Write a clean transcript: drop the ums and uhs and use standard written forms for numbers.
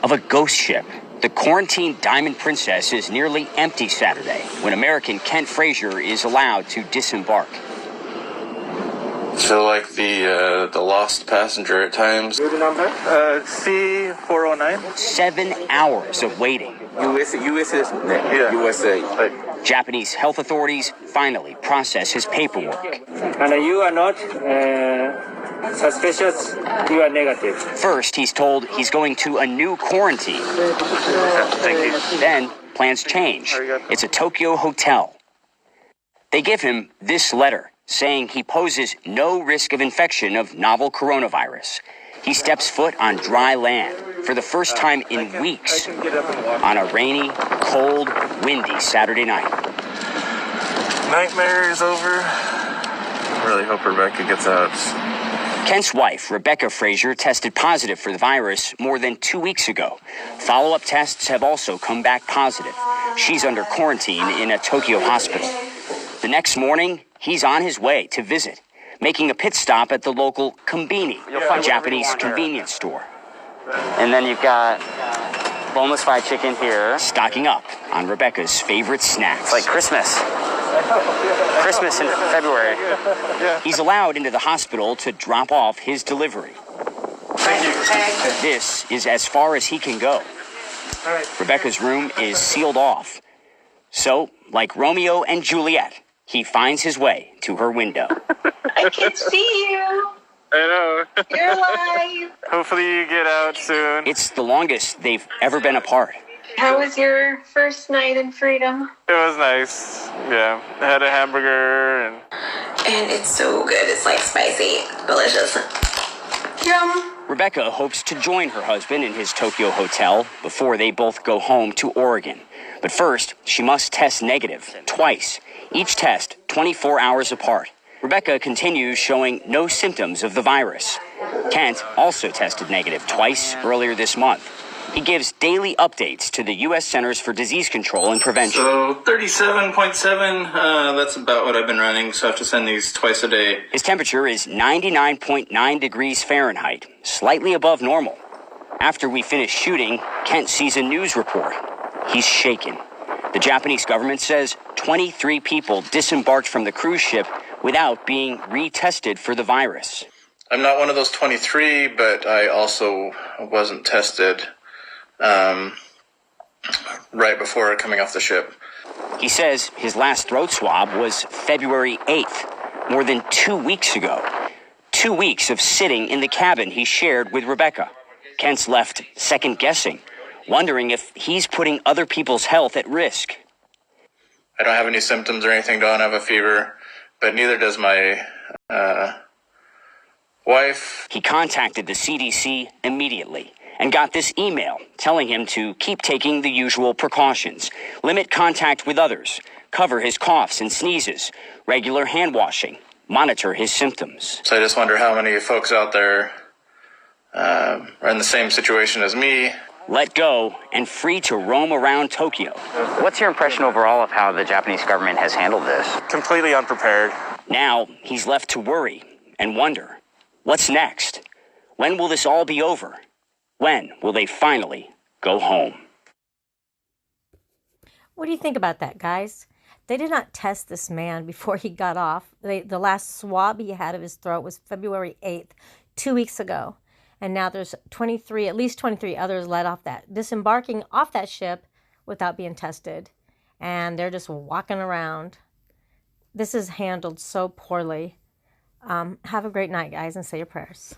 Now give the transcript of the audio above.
of a ghost ship. The quarantined Diamond Princess is nearly empty Saturday when American Kent Frazier is allowed to disembark. I feel like the lost passenger at times. Your number? C409. 7 hours of waiting. USA. Yeah. USA. Japanese health authorities finally process his paperwork. And you are not suspicious. You are negative. First, he's told he's going to a new quarantine. Thank you. Then, plans change. It's a Tokyo hotel. They give him this letter saying he poses no risk of infection of novel coronavirus. He steps foot on dry land for the first time in weeks on a rainy, cold, windy Saturday night. Nightmare is over. I really hope Rebecca gets out. Kent's wife, Rebecca Frazier, tested positive for the virus more than 2 weeks ago. Follow-up tests have also come back positive. She's under quarantine in a Tokyo hospital. The next morning, he's on his way to visit, making a pit stop at the local Konbini, Japanese convenience store. And then you've got boneless fried chicken here. Stocking up on Rebecca's favorite snacks. It's like Christmas. Christmas in February. He's allowed into the hospital to drop off his delivery. This is as far as he can go. Rebecca's room is sealed off. So, like Romeo and Juliet, he finds his way to her window. I can see you. I know. You're alive. Hopefully you get out soon. It's the longest they've ever been apart. How was your first night in freedom? It was nice. Yeah. I had a hamburger and And it's so good. It's like spicy. Delicious. Yum. Rebecca hopes to join her husband in his Tokyo hotel before they both go home to Oregon. But first, she must test negative twice, each test 24 hours apart. Rebecca continues showing no symptoms of the virus. Kent also tested negative twice earlier this month. He gives daily updates to the U.S. Centers for Disease Control and Prevention. so 37.7, that's about what I've been running, so I have to send these twice a day. His temperature is 99.9 degrees Fahrenheit, slightly above normal. After we finish shooting, Kent sees a news report. He's shaken. The Japanese government says 23 people disembarked from the cruise ship without being retested for the virus. I'm not one of those 23, but I also wasn't tested right before coming off the ship. He says his last throat swab was February 8th, more than 2 weeks ago. 2 weeks of sitting in the cabin he shared with Rebecca. Kent's left second-guessing, wondering if he's putting other people's health at risk. I don't have any symptoms or anything, don't have a fever, but neither does my wife. He contacted the CDC immediately and got this email telling him to keep taking the usual precautions, limit contact with others, cover his coughs and sneezes, regular hand washing, monitor his symptoms. So I just wonder how many folks out there are in the same situation as me. Let go and free to roam around Tokyo. What's your impression overall of how the Japanese government has handled this? Completely unprepared. Now he's left to worry and wonder, what's next? When will this all be over? When will they finally go home? What do you think about that, guys? They did not test this man before he got off. The last swab he had of his throat was February 8th, 2 weeks ago. And now there's at least 23 others disembarking off that ship without being tested. And they're just walking around. This is handled so poorly. Have a great night, guys, and say your prayers.